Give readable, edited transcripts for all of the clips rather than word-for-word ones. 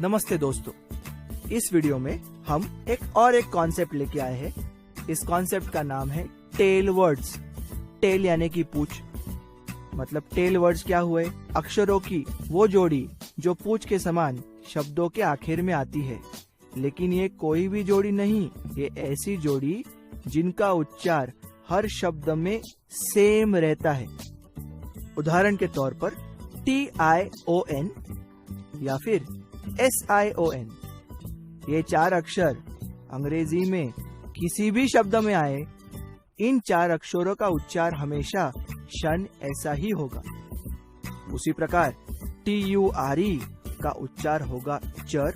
नमस्ते दोस्तों, इस वीडियो में हम एक कॉन्सेप्ट लेके आए हैं। इस कॉन्सेप्ट का नाम है टेल वर्ड्स। टेल यानी कि पूंछ, मतलब टेल वर्ड्स क्या हुए? अक्षरों की वो जोड़ी जो पूंछ के समान शब्दों के आखिर में आती है। लेकिन ये कोई भी जोड़ी नहीं, ये ऐसी जोड़ी जिनका उच्चार हर शब्द में सेम रहता है। उदाहरण के तौर पर TION या फिर SION, ये 4 अक्षर अंग्रेजी में किसी भी शब्द में आए, इन 4 अक्षरों का उच्चार हमेशा शन ऐसा ही होगा। उसी प्रकार TURE का उच्चार होगा चर,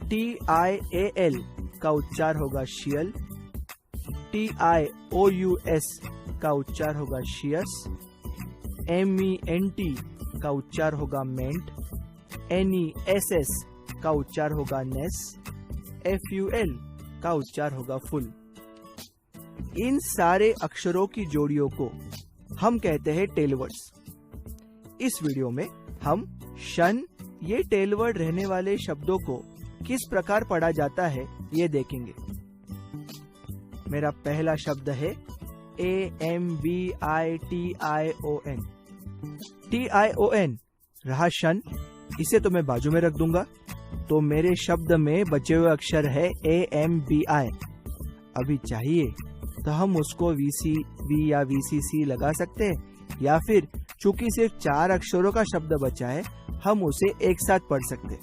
TIAL का उच्चार होगा शियल, TIOUS का उच्चार होगा शियस, MENT का उच्चार होगा मेंट, NESS का उच्चार होगा नेस, FUL का उच्चार होगा फुल। इन सारे अक्षरों की जोड़ियों को हम कहते हैं टेल वर्ड्स। इस वीडियो में हम शन, ये टेल वर्ड रहने वाले शब्दों को किस प्रकार पढ़ा जाता है ये देखेंगे। मेरा पहला शब्द है AMBITION। TION रहा शन, इसे तो मैं बाजू में रख दूंगा, तो मेरे शब्द में बचे हुए अक्षर है AMBI। अभी चाहिए तो हम उसको VCV या VCC लगा सकते हैं, या फिर चूंकि सिर्फ 4 अक्षरों का शब्द बचा है, हम उसे एक साथ पढ़ सकते हैं।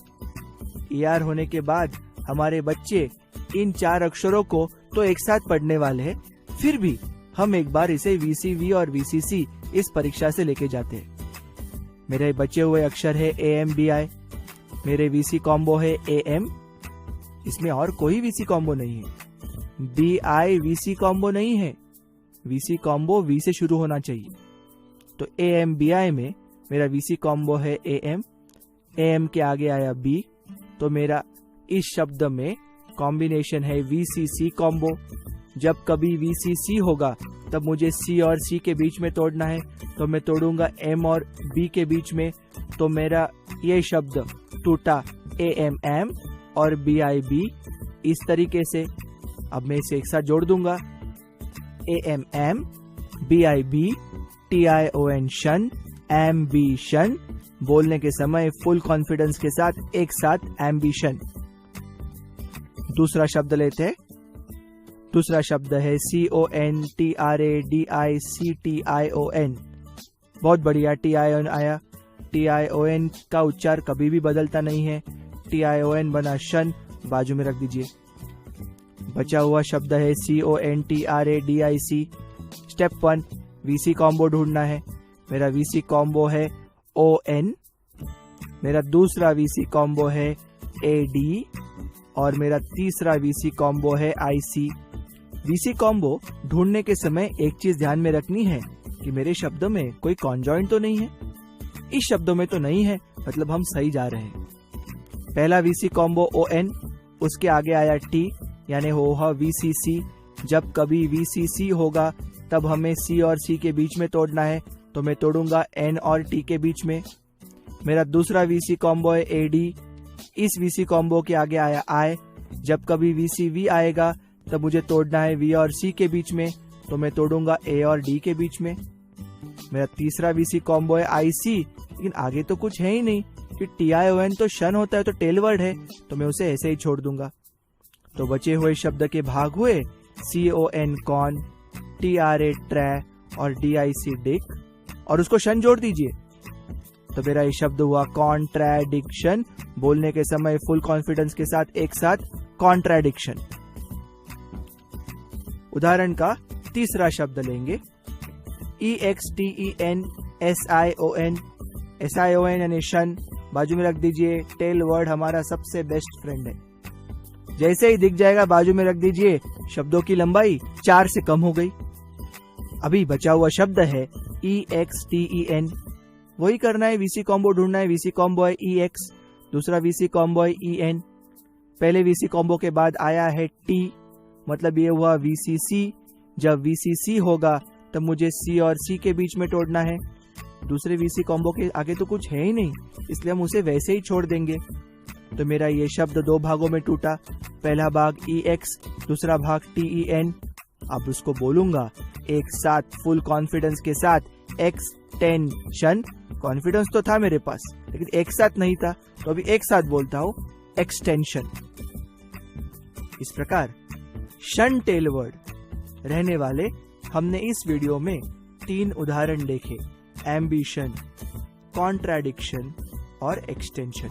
ER होने के बाद हमारे बच्चे इन 4 अक्षरों को तो एक साथ पढ़ने वाले हैं, फिर भी हम एक बार इसे VCV और VCC इस परीक्षा से लेके जाते हैं। मेरे बचे हुए अक्षर है AMBI, मेरे VC कॉम्बो है AM, इसमें और कोई VC कॉम्बो नहीं है। BI VC कॉम्बो नहीं है, VC कॉम्बो V से शुरू होना चाहिए। तो AMBI में मेरा VC कॉम्बो है AM, AM के आगे आया B, तो मेरा इस शब्द में कॉम्बिनेशन है VCC कॉम्बो। जब कभी VCC होगा तब मुझे C और C के बीच में तोड़ना है, तो मैं तोड़ूंगा M और B के बीच में, तो मेरा ये शब्द टूटा AMM और BIB इस तरीके से। अब मैं इसे एक साथ जोड़ दूंगा, AMM BIB TION शन MB शन। बोलने के समय फुल कॉन्फिडेंस के साथ एक साथ एम्बिशन। दूसरा शब्द लेते हैं। दूसरा शब्द है CONTRADICTION। बहुत बढ़िया, TION आया। TION का उच्चार कभी भी बदलता नहीं है, TION बना शन, बाजू में रख दीजिए। बचा हुआ शब्द है CONTRADIC। स्टेप 1, VC कॉम्बो ढूंढना है। मेरा VC कॉम्बो है ON, मेरा दूसरा VC कॉम्बो है AD और मेरा तीसरा VC कॉम्बो है IC। VC कॉम्बो ढूंढने के समय एक चीज ध्यान में रखनी है कि मेरे शब्दों में कोई कॉन्जॉइंट तो नहीं है। इस शब्दों में तो नहीं है, मतलब हम सही जा रहे हैं। पहला VC कॉम्बो ON, उसके आगे आया T यानी होगा VCC। जब कभी VCC होगा तब हमें C और C के बीच में तोड़ना है, तो मैं तोड़ूंगा N और T के बीच में। मेरा दूसरा VC कॉम्बो है AD। इस VC कॉम्बो के आगे आया I। जब कभी VCV आएगा तब मुझे तोड़ना है V और C के बीच में, तो मैं तोड़ूंगा A और D के बीच में। मेरा तीसरा VC कॉम्बो है IC, लेकिन आगे तो कुछ है ही नहीं कि TION तो शन होता है, तो टेल वर्ड है, तो मैं उसे ऐसे ही छोड़ दूंगा। तो बचे हुए शब्द के भाग हुए CON कॉन, TRA ट्रै और DIC डिक, और उसको शन जोड़ दीजिए, तो मेरा ये शब्द हुआ कॉन्ट्रैडिक्शन। बोलने के समय फुल कॉन्फिडेंस के साथ एक साथ कॉन्ट्रैडिक्शन। उदाहरण का तीसरा शब्द लेंगे EXTEN SION यानी शन, बाजू में रख दीजिए। टेल वर्ड हमारा सबसे बेस्ट फ्रेंड है, जैसे ही दिख जाएगा बाजू में रख दीजिए। शब्दों की लंबाई 4 से कम हो गई। अभी बचा हुआ शब्द है EXTEN, वही करना है, VC कॉम्बो ढूंढना है। VC कॉम्बो है EX, दूसरा VC कॉम्बो है EN। पहले VC कॉम्बो के बाद आया है T, मतलब ये हुआ VCC। जब VCC होगा तब मुझे C और C के बीच में तोड़ना है। दूसरे VC कॉम्बो के आगे तो कुछ है ही नहीं, इसलिए हम उसे वैसे ही छोड़ देंगे। तो मेरा ये शब्द दो भागों में टूटा, पहला भाग EX, दूसरा भाग TEN। अब उसको बोलूंगा एक साथ फुल कॉन्फिडेंस के साथ, एक्सटेंशन। कॉन्फिडेंस तो था मेरे पास लेकिन एक साथ नहीं था, तो अभी एक साथ बोलता हूं, एक्सटेंशन। इस प्रकार शन टेल वर्ड रहने वाले हमने इस वीडियो में 3 उदाहरण देखे, एम्बिशन, कॉन्ट्राडिक्शन और एक्सटेंशन।